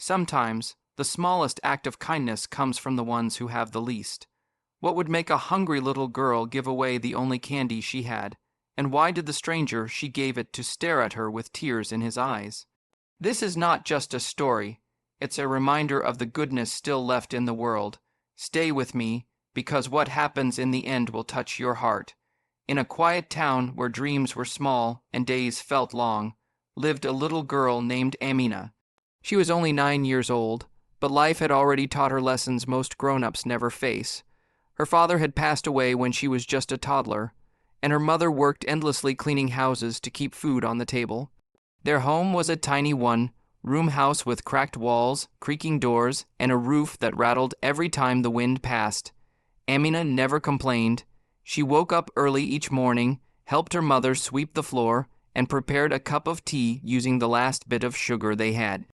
Sometimes, the smallest act of kindness comes from the ones who have the least. What would make a hungry little girl give away the only candy she had? And why did the stranger she gave it to stare at her with tears in his eyes? This is not just a story. It's a reminder of the goodness still left in the world. Stay with me, because what happens in the end will touch your heart. In a quiet town where dreams were small and days felt long, lived a little girl named Amina. She was only 9 years old, but life had already taught her lessons most grown-ups never face. Her father had passed away when she was just a toddler, and her mother worked endlessly cleaning houses to keep food on the table. Their home was a tiny one-room house with cracked walls, creaking doors, and a roof that rattled every time the wind passed. Amina never complained. She woke up early each morning, helped her mother sweep the floor, and prepared a cup of tea using the last bit of sugar they had.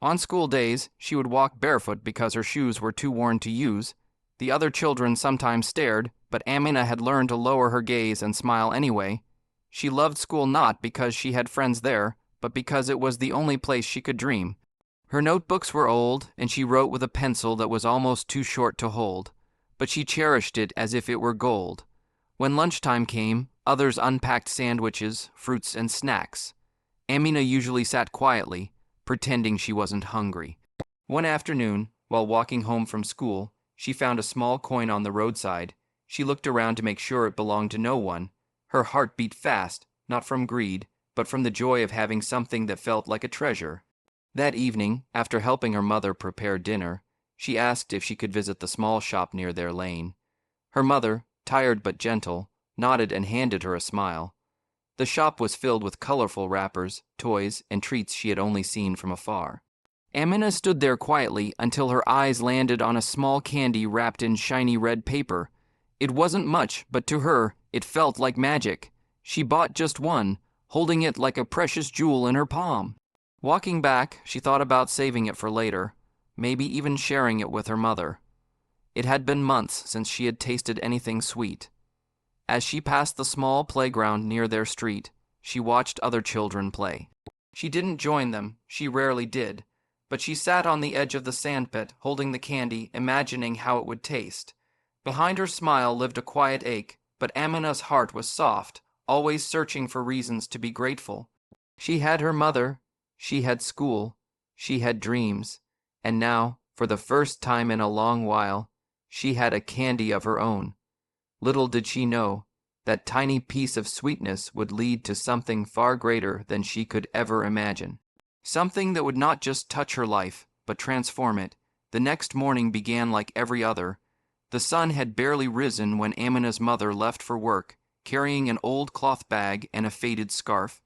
On school days, she would walk barefoot because her shoes were too worn to use. The other children sometimes stared, but Amina had learned to lower her gaze and smile anyway. She loved school not because she had friends there, but because it was the only place she could dream. Her notebooks were old, and she wrote with a pencil that was almost too short to hold, but she cherished it as if it were gold. When lunchtime came, others unpacked sandwiches, fruits, and snacks. Amina usually sat quietly, pretending she wasn't hungry. One afternoon, while walking home from school, she found a small coin on the roadside. She looked around to make sure it belonged to no one. Her heart beat fast, not from greed, but from the joy of having something that felt like a treasure. That evening, after helping her mother prepare dinner, she asked if she could visit the small shop near their lane. Her mother, tired but gentle, nodded and handed her a smile. The shop was filled with colorful wrappers, toys, and treats she had only seen from afar. Amina stood there quietly until her eyes landed on a small candy wrapped in shiny red paper. It wasn't much, but to her, it felt like magic. She bought just one, holding it like a precious jewel in her palm. Walking back, she thought about saving it for later, maybe even sharing it with her mother. It had been months since she had tasted anything sweet. As she passed the small playground near their street, she watched other children play. She didn't join them, she rarely did, but she sat on the edge of the sandpit, holding the candy, imagining how it would taste. Behind her smile lived a quiet ache, but Amina's heart was soft, always searching for reasons to be grateful. She had her mother, she had school, she had dreams, and now, for the first time in a long while, she had a candy of her own. Little did she know, that tiny piece of sweetness would lead to something far greater than she could ever imagine. Something that would not just touch her life, but transform it. The next morning began like every other. The sun had barely risen when Amina's mother left for work, carrying an old cloth bag and a faded scarf.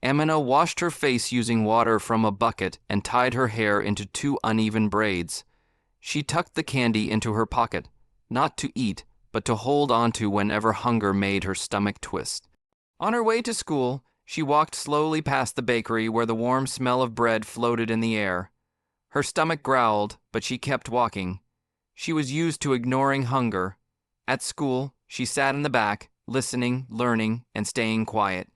Amina washed her face using water from a bucket and tied her hair into 2 uneven braids. She tucked the candy into her pocket, not to eat, but to hold onto whenever hunger made her stomach twist. On her way to school, she walked slowly past the bakery where the warm smell of bread floated in the air. Her stomach growled, but she kept walking. She was used to ignoring hunger. At school, she sat in the back, listening, learning, and staying quiet.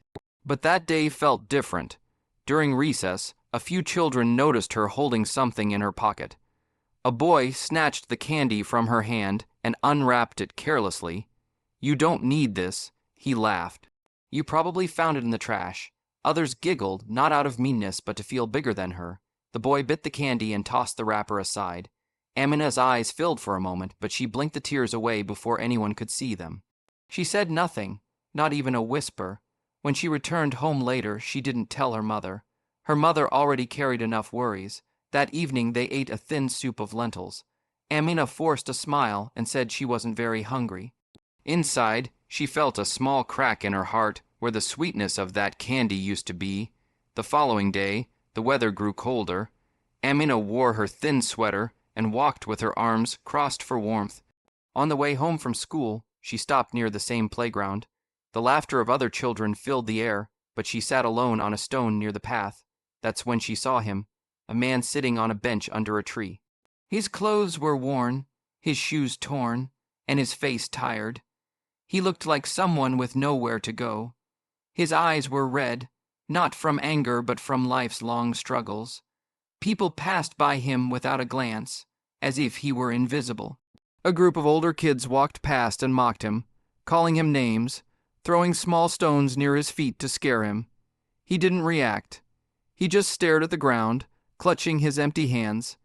But that day felt different. During recess, a few children noticed her holding something in her pocket. A boy snatched the candy from her hand and unwrapped it carelessly. "You don't need this," he laughed. "You probably found it in the trash." Others giggled, not out of meanness, but to feel bigger than her. The boy bit the candy and tossed the wrapper aside. Amina's eyes filled for a moment, but she blinked the tears away before anyone could see them. She said nothing, not even a whisper. When she returned home later, she didn't tell her mother. Her mother already carried enough worries. That evening they ate a thin soup of lentils. Amina forced a smile and said she wasn't very hungry. Inside, she felt a small crack in her heart where the sweetness of that candy used to be. The following day, the weather grew colder. Amina wore her thin sweater and walked with her arms crossed for warmth. On the way home from school, she stopped near the same playground. The laughter of other children filled the air, but she sat alone on a stone near the path. That's when she saw him, a man sitting on a bench under a tree. His clothes were worn, his shoes torn, and his face tired. He looked like someone with nowhere to go. His eyes were red, not from anger but from life's long struggles. People passed by him without a glance, as if he were invisible. A group of older kids walked past and mocked him, calling him names, throwing small stones near his feet to scare him. He didn't react. He just stared at the ground, clutching his empty hands.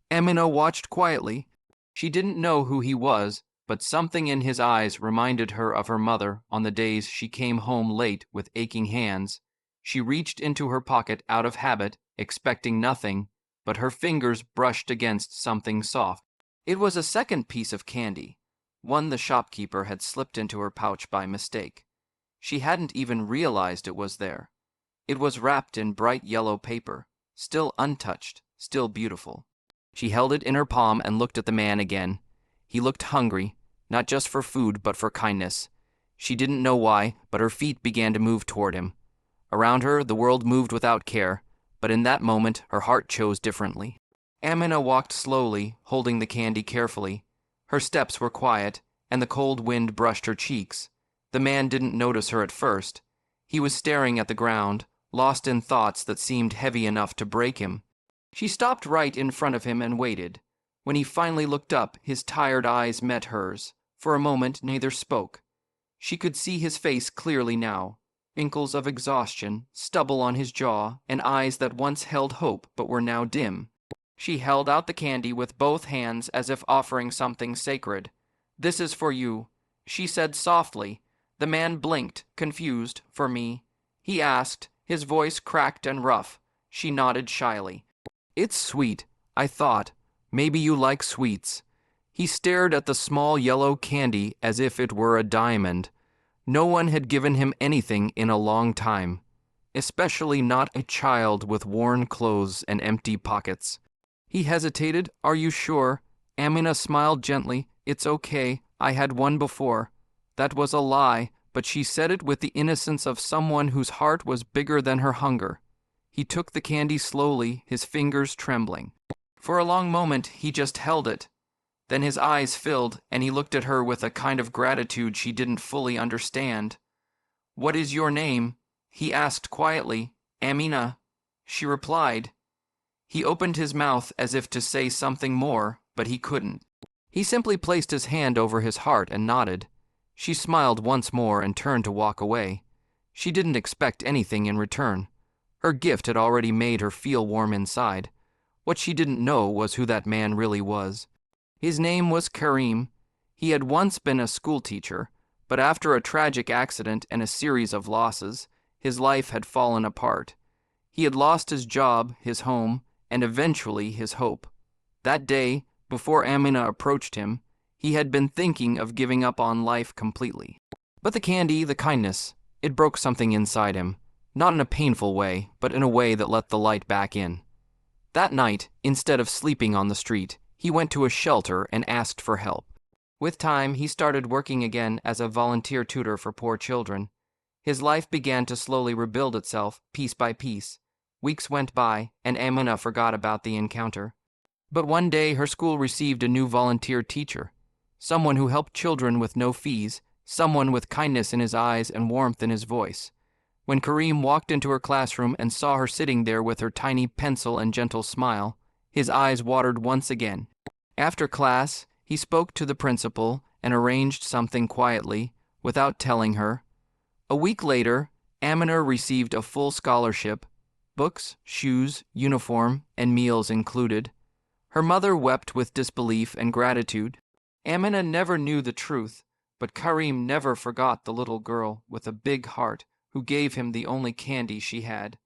Amina watched quietly. She didn't know who he was, but something in his eyes reminded her of her mother on the days she came home late with aching hands. She reached into her pocket out of habit, expecting nothing, but her fingers brushed against something soft. It was a second piece of candy, one the shopkeeper had slipped into her pouch by mistake. She hadn't even realized it was there. It was wrapped in bright yellow paper, still untouched, still beautiful. She held it in her palm and looked at the man again. He looked hungry, not just for food but for kindness. She didn't know why, but her feet began to move toward him. Around her, the world moved without care, but in that moment, her heart chose differently. Amina walked slowly, holding the candy carefully. Her steps were quiet, and the cold wind brushed her cheeks. The man didn't notice her at first. He was staring at the ground, lost in thoughts that seemed heavy enough to break him. She stopped right in front of him and waited. When he finally looked up, his tired eyes met hers. For a moment, neither spoke. She could see his face clearly now. Wrinkles of exhaustion, stubble on his jaw, and eyes that once held hope but were now dim. She held out the candy with both hands as if offering something sacred. "This is for you," she said softly. The man blinked, confused. "For me?" he asked, his voice cracked and rough. She nodded shyly. "It's sweet, I thought. Maybe you like sweets." He stared at the small yellow candy as if it were a diamond. No one had given him anything in a long time, especially not a child with worn clothes and empty pockets. He hesitated. "Are you sure?" Amina smiled gently. "It's okay. I had one before." That was a lie, but she said it with the innocence of someone whose heart was bigger than her hunger. He took the candy slowly, his fingers trembling. For a long moment, he just held it. Then his eyes filled, and he looked at her with a kind of gratitude she didn't fully understand. "What is your name?" he asked quietly. "Amina," she replied. He opened his mouth as if to say something more, but he couldn't. He simply placed his hand over his heart and nodded. She smiled once more and turned to walk away. She didn't expect anything in return. Her gift had already made her feel warm inside. What she didn't know was who that man really was. His name was Karim. He had once been a schoolteacher, but after a tragic accident and a series of losses, his life had fallen apart. He had lost his job, his home, and eventually his hope. That day, before Amina approached him, he had been thinking of giving up on life completely. But the candy, the kindness, it broke something inside him, not in a painful way, but in a way that let the light back in. That night, instead of sleeping on the street, he went to a shelter and asked for help. With time, he started working again as a volunteer tutor for poor children. His life began to slowly rebuild itself, piece by piece. Weeks went by, and Amina forgot about the encounter. But one day, her school received a new volunteer teacher, someone who helped children with no fees, someone with kindness in his eyes and warmth in his voice. When Karim walked into her classroom and saw her sitting there with her tiny pencil and gentle smile, his eyes watered once again. After class, he spoke to the principal and arranged something quietly, without telling her. A week later, Amina received a full scholarship, books, shoes, uniform, and meals included. Her mother wept with disbelief and gratitude. Amina never knew the truth, but Karim never forgot the little girl with a big heart who gave him the only candy she had.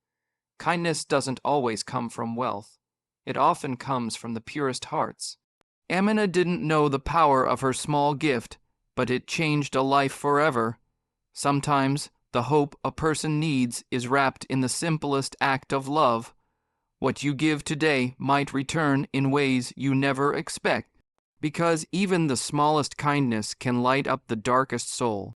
Kindness doesn't always come from wealth. It often comes from the purest hearts. Amina didn't know the power of her small gift, but it changed a life forever. Sometimes the hope a person needs is wrapped in the simplest act of love. What you give today might return in ways you never expect, because even the smallest kindness can light up the darkest soul.